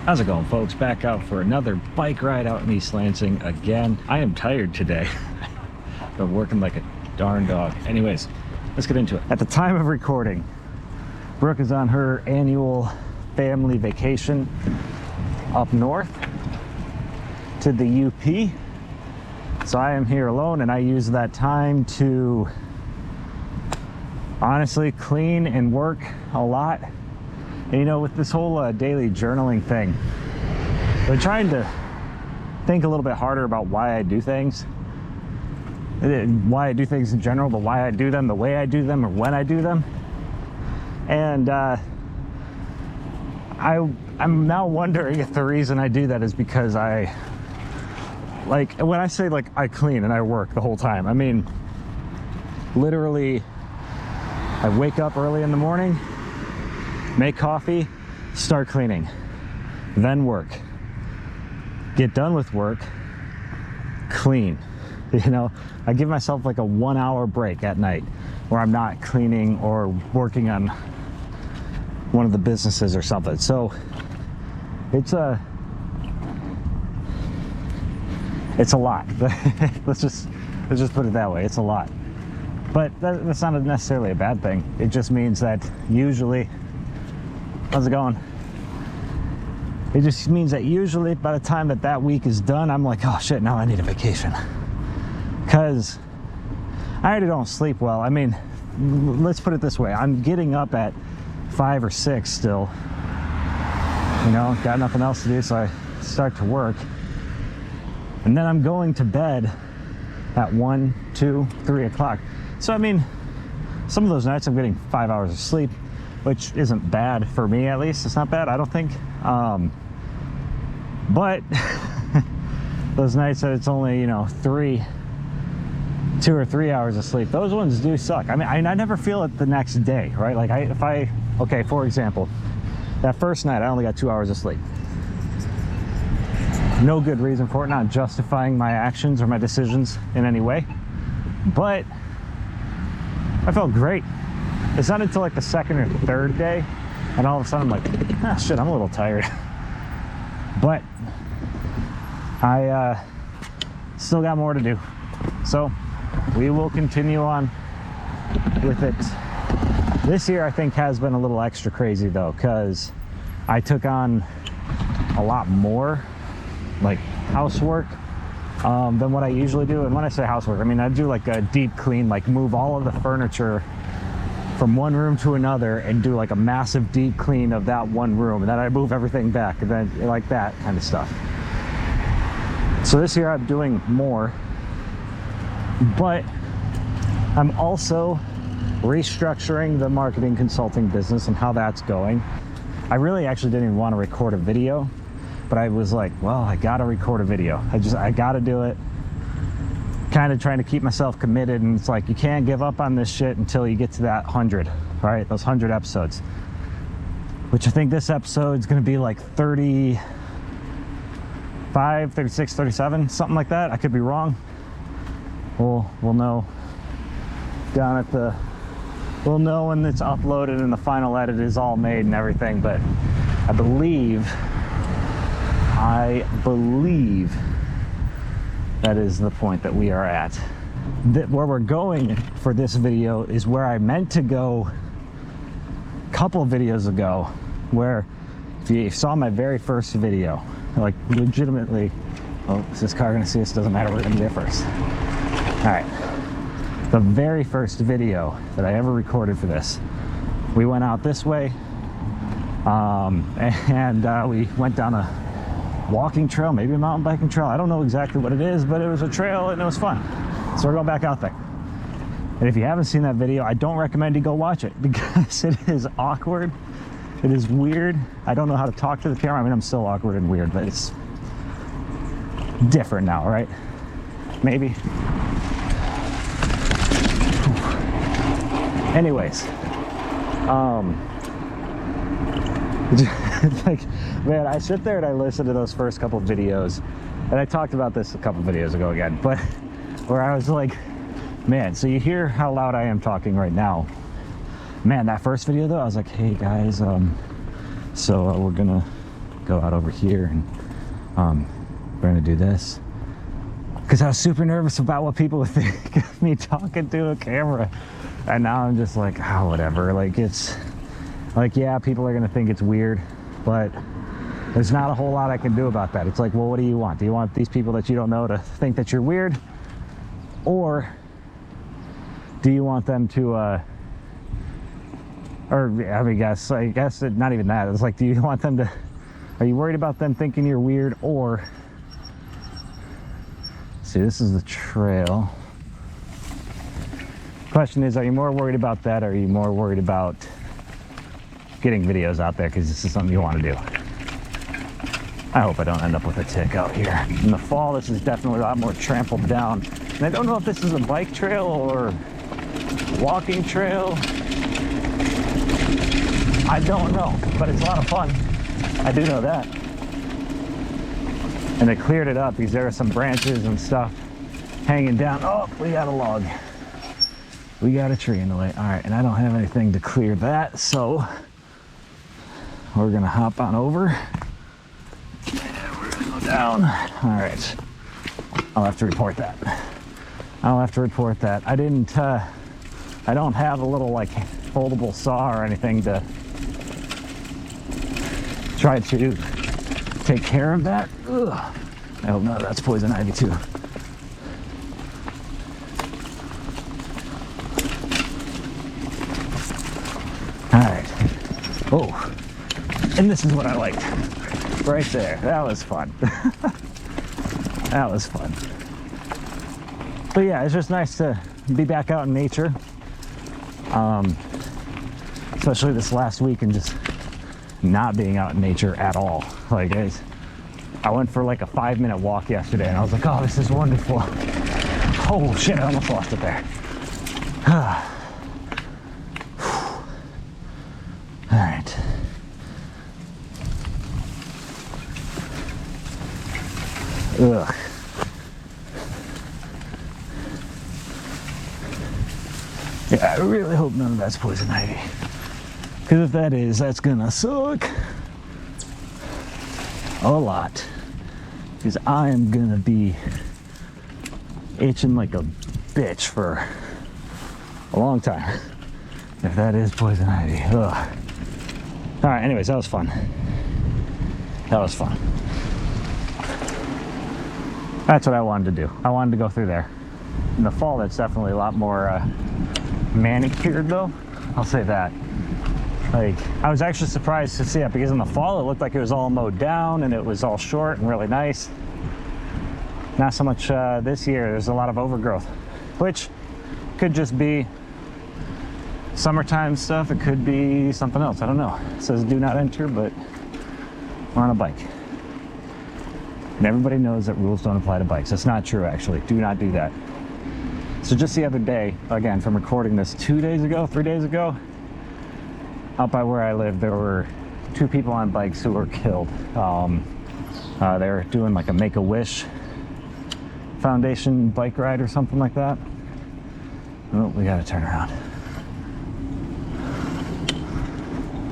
How's it going, folks? Back out for another bike ride out in East Lansing again. I am tired today. Been working like a darn dog. Anyways, let's get into it. At the time of recording, Brooke is on her annual family vacation up north to the UP. So I am here alone, and I use that time to honestly clean and work a lot. And you know, with this whole daily journaling thing, I'm trying to think a little bit harder about why I do things. Why I do things in general, but why I do them, the way I do them, or when I do them. And I'm now wondering if the reason I do that is because I, like, when I say like I clean and I work the whole time, I mean literally I wake up early in the morning, make coffee, start cleaning, then work, get done with work, clean. You know, I give myself like a 1 hour break at night where I'm not cleaning or working on one of the businesses or something. So it's a lot. let's just put it that way. It's a lot, but that's not necessarily a bad thing. It just means that usually, how's it going? It just means that usually by the time that week is done, I'm like, oh shit, now I need a vacation. Because I already don't sleep well. I mean, let's put it this way. I'm getting up at 5 or 6 still. You know, got nothing else to do, so I start to work. And then I'm going to bed at 1, 2, 3 o'clock. So, I mean, some of those nights I'm getting 5 hours of sleep, which isn't bad for me, at least. It's not bad, I don't think. But those nights that it's only, you know, 2 or 3 hours of sleep, those ones do suck. I mean, I never feel it the next day, right? Like okay, for example, that first night I only got 2 hours of sleep. No good reason for it, not justifying my actions or my decisions in any way, but I felt great. It's not until like the second or third day, and all of a sudden I'm like, ah, shit, I'm a little tired. But I still got more to do. So we will continue on with it. This year I think has been a little extra crazy though, because I took on a lot more like housework than what I usually do. And when I say housework, I mean I do like a deep clean, like move all of the furniture from one room to another and do like a massive deep clean of that one room, and then I move everything back, and then like that kind of stuff. So this year I'm doing more, but I'm also restructuring the marketing consulting business and how that's going. I really actually didn't even want to record a video, but I was like, well, I gotta record a video. I gotta do it. Kind of trying to keep myself committed, and it's like you can't give up on this shit until you get to that 100, right? Those 100 episodes, which I think this episode is going to be like 35, 36, 37, something like that. I could be wrong. We'll know down at the, we'll know when it's uploaded and the final edit is all made and everything. But I believe that is the point that we are at. Where we're going for this video is where I meant to go a couple of videos ago, where if you saw my very first video, like legitimately, oh, is this car gonna see us? Doesn't matter, we're gonna be there first. All right, the very first video that I ever recorded for this, we went out this way, and we went down a walking trail, maybe a mountain biking trail. I don't know exactly what it is, but it was a trail and it was fun. So we're going back out there. And if you haven't seen that video, I don't recommend you go watch it, because it is awkward. It is weird. I don't know how to talk to the camera. I mean, I'm still awkward and weird, but it's different now, right? Maybe. Anyways, like, man, I sit there and I listen to those first couple videos, and I talked about this a couple videos ago again, but where I was like, man, so you hear how loud I am talking right now. Man, that first video though, I was like, hey guys, so we're gonna go out over here and we're gonna do this. Because I was super nervous about what people would think of me talking to a camera. And now I'm just like, oh, whatever. Like, it's like, yeah, people are gonna think it's weird, but there's not a whole lot I can do about that. It's like, well, what do you want? Do you want these people that you don't know to think that you're weird? Or do you want them to, or I mean, I guess not even that. It's like, do you want them to, are you worried about them thinking you're weird? Or, see, this is the trail. Question is, are you more worried about that, or are you more worried about getting videos out there because this is something you want to do? I hope I don't end up with a tick out here. In the fall, this is definitely a lot more trampled down. And I don't know if this is a bike trail or walking trail. I don't know, but it's a lot of fun. I do know that. And they cleared it up because there are some branches and stuff hanging down. Oh, we got a log. We got a tree in the way. All right, and I don't have anything to clear that, so we're gonna hop on over. And we're gonna go down. All right, I'll have to report that. I'll have to report that. I don't have a little like foldable saw or anything to try to take care of that. Ugh. I hope none of that's poison ivy too. All right. Oh, and this is what I liked. Right there. That was fun. That was fun. But yeah, it's just nice to be back out in nature. Especially this last week and just not being out in nature at all. Like, I went for like a 5-minute walk yesterday and I was like, oh, this is wonderful. Oh shit, I almost lost it there. All right. Ugh. Yeah, I really hope none of that's poison ivy. Because if that is, that's gonna suck a lot. Because I am gonna be itching like a bitch for a long time. If that is poison ivy. Ugh. All right, anyways, that was fun. That was fun. That's what I wanted to do. I wanted to go through there. In the fall, that's definitely a lot more manicured though. I'll say that. Like, I was actually surprised to see it because in the fall it looked like it was all mowed down and it was all short and really nice. Not so much this year. There's a lot of overgrowth, which could just be summertime stuff. It could be something else. I don't know. It says do not enter, but we're on a bike. And everybody knows that rules don't apply to bikes. That's not true, actually. Do not do that. So just the other day, again, from recording this 3 days ago, out by where I live, there were 2 people on bikes who were killed. They were doing like a Make-A-Wish Foundation bike ride or something like that. Oh, we gotta turn around.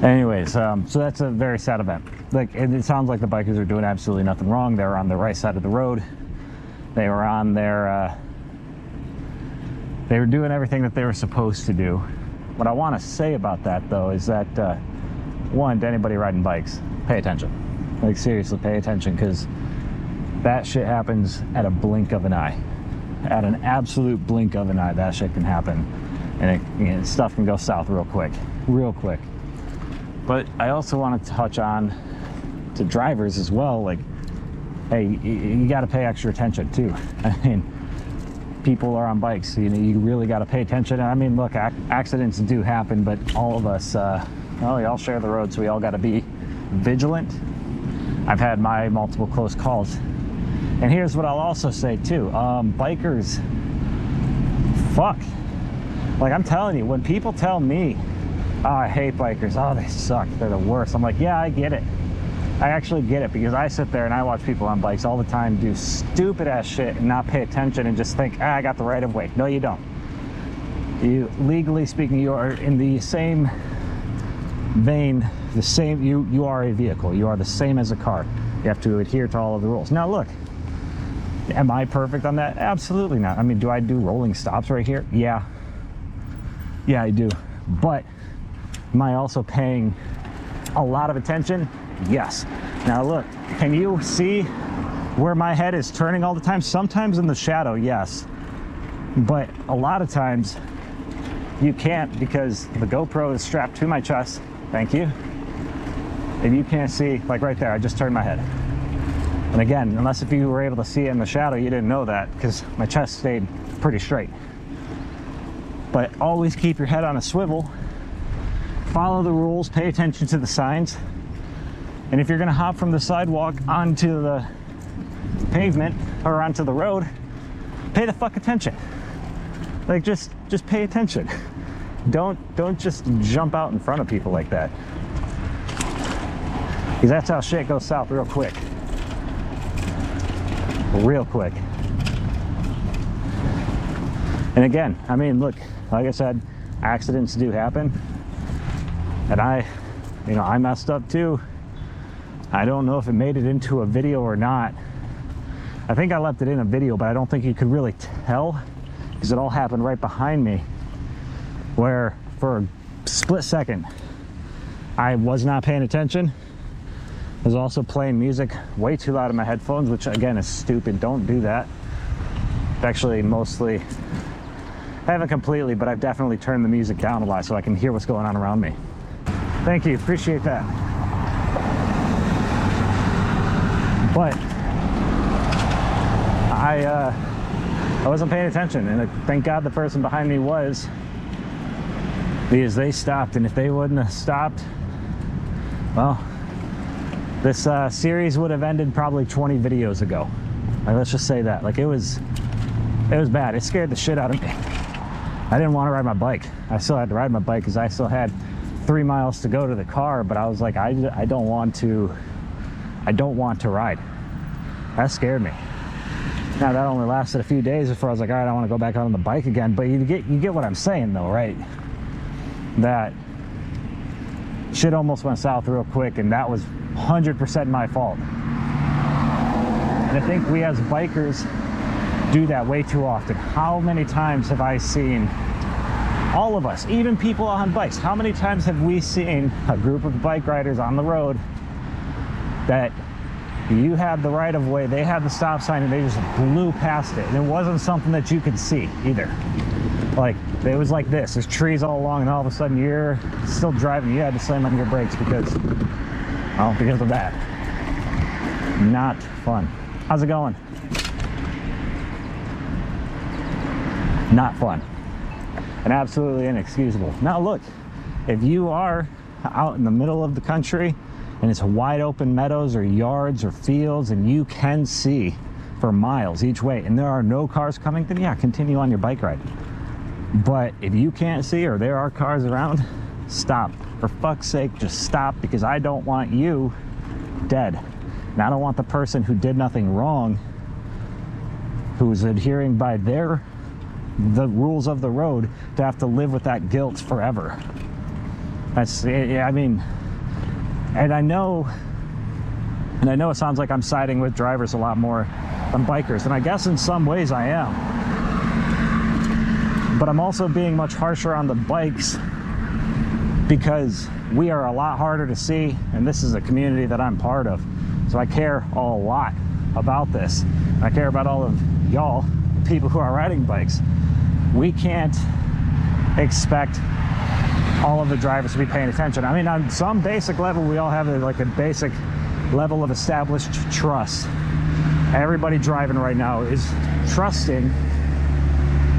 Anyways, so that's a very sad event. Like, it sounds like the bikers are doing absolutely nothing wrong. They were on the right side of the road. They were on their, they were doing everything that they were supposed to do. What I want to say about that, though, is that, one, to anybody riding bikes, pay attention. Like, seriously, pay attention, because that shit happens at a blink of an eye. At an absolute blink of an eye, that shit can happen. And stuff can go south real quick. Real quick. But I also want to touch on to drivers as well, like, hey, you got to pay extra attention, too. I mean, people are on bikes, you know, you really got to pay attention. I mean, look, accidents do happen, but all of us, well, we all share the road, so we all got to be vigilant. I've had my multiple close calls. And here's what I'll also say too, bikers, fuck. Like, I'm telling you, when people tell me, oh, I hate bikers, oh, they suck, they're the worst, I'm like, yeah, I get it. I actually get it, because I sit there and I watch people on bikes all the time do stupid ass shit and not pay attention and just think, I got the right of way. No, you don't. You, legally speaking, you are in the same vein, the same, you are a vehicle. You are the same as a car. You have to adhere to all of the rules. Now look, am I perfect on that? Absolutely not. I mean, do I do rolling stops right here? Yeah, I do. But am I also paying a lot of attention? Yes. Now look, can you see where my head is turning all the time? Sometimes in the shadow, yes. But a lot of times you can't, because the GoPro is strapped to my chest. Thank you. And you can't see, like right there, I just turned my head. And again, unless if you were able to see it in the shadow, you didn't know that, because my chest stayed pretty straight. But always keep your head on a swivel, follow the rules, pay attention to the signs. And if you're gonna hop from the sidewalk onto the pavement or onto the road, pay the fuck attention. Like, just pay attention. Don't just jump out in front of people like that, because that's how shit goes south real quick. Real quick. And again, I mean, look, like I said, accidents do happen, and I messed up too. I don't know if it made it into a video or not. I think I left it in a video, but I don't think you could really tell, because it all happened right behind me, where for a split second I was not paying attention. I was also playing music way too loud in my headphones, which again is stupid. Don't do that. Actually, mostly, I haven't completely, but I've definitely turned the music down a lot so I can hear what's going on around me. Thank you, appreciate that. But I wasn't paying attention, and thank God the person behind me was, because they stopped. And if they wouldn't have stopped, well, this series would have ended probably 20 videos ago. Like, let's just say that. Like, it was bad. It scared the shit out of me. I didn't want to ride my bike. I still had to ride my bike because I still had 3 miles to go to the car, but I was like, I don't want to ride. That scared me. Now, that only lasted a few days before I was like, all right, I want to go back out on the bike again. But you get what I'm saying though, right? That shit almost went south real quick, and that was 100% my fault. And I think we as bikers do that way too often. How many times have I seen, all of us, even people on bikes, how many times have we seen a group of bike riders on the road that you had the right of way, they had the stop sign, and they just blew past it, and it wasn't something that you could see either. Like, it was like this, there's trees all along, and all of a sudden you're still driving, you had to slam on your brakes because of that. Not fun. How's it going? Not fun. And absolutely inexcusable. Now look, if you are out in the middle of the country and it's wide open meadows or yards or fields and you can see for miles each way and there are no cars coming, then yeah, continue on your bike ride. But if you can't see or there are cars around, stop. For fuck's sake, just stop, because I don't want you dead. And I don't want the person who did nothing wrong, who is adhering by the rules of the road, to have to live with that guilt forever. That's, I mean, and I know it sounds like I'm siding with drivers a lot more than bikers, and I guess in some ways I am. But I'm also being much harsher on the bikes because we are a lot harder to see, and this is a community that I'm part of. So I care a lot about this. I care about all of y'all, people who are riding bikes. We can't expect all of the drivers to be paying attention. I mean, on some basic level, we all have like a basic level of established trust. Everybody driving right now is trusting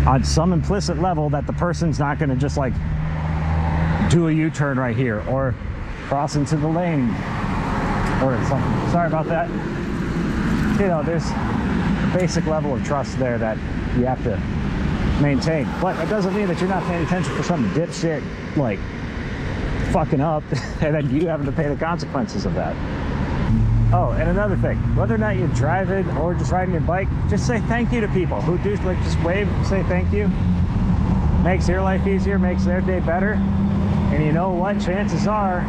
on some implicit level that the person's not going to just like do a U-turn right here or cross into the lane or something. Sorry about that. You know, there's a basic level of trust there that you have to maintain. But it doesn't mean that you're not paying attention for some dipshit like fucking up and then you having to pay the consequences of that. Oh, and another thing, whether or not you're driving or just riding your bike, just say thank you to people who do, like, just wave, say thank you. Makes your life easier, makes their day better. And you know what? Chances are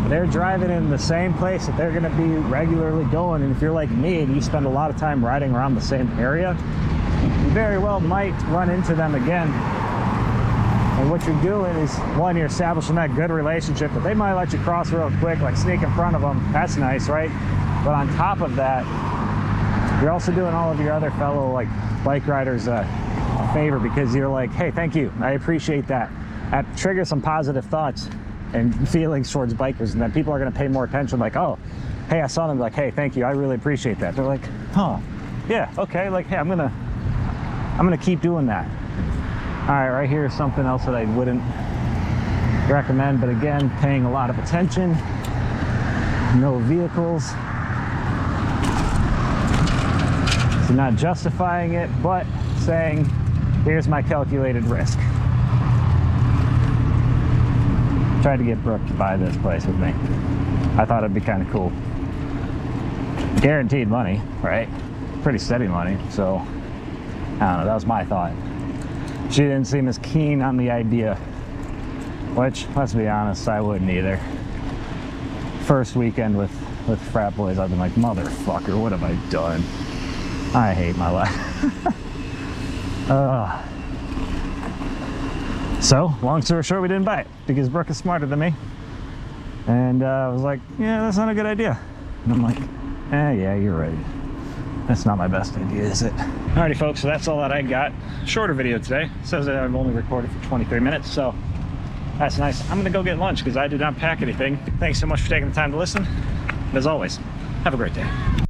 they're driving in the same place that they're going to be regularly going. And if you're like me and you spend a lot of time riding around the same area, you very well might run into them again. And what you're doing is, one, you're establishing that good relationship, but they might let you cross real quick, like sneak in front of them. That's nice, right? But on top of that, you're also doing all of your other fellow like bike riders a favor, because you're like, hey, thank you, I appreciate that. That triggers some positive thoughts and feelings towards bikers, and then people are going to pay more attention, like, oh, hey, I saw them, like, hey, thank you, I really appreciate that. They're like, huh, yeah, okay, like, hey, I'm gonna keep doing that. All right, right here is something else that I wouldn't recommend, but again, paying a lot of attention. No vehicles. So not justifying it, but saying, here's my calculated risk. Tried to get Brooke to buy this place with me. I thought it'd be kind of cool. Guaranteed money, right? Pretty steady money, so I don't know, that was my thought. She didn't seem as keen on the idea, which, let's be honest, I wouldn't either. First weekend with frat boys, I've been like, motherfucker, what have I done? I hate my life. So, long story short, we didn't buy it because Brooke is smarter than me. And I was like, yeah, that's not a good idea. And I'm like, yeah, you're right. That's not my best idea, is it? Alrighty, folks, so that's all that I got. Shorter video today. It says that I've only recorded for 23 minutes, so that's nice. I'm gonna go get lunch because I did not pack anything. Thanks so much for taking the time to listen. And as always, have a great day.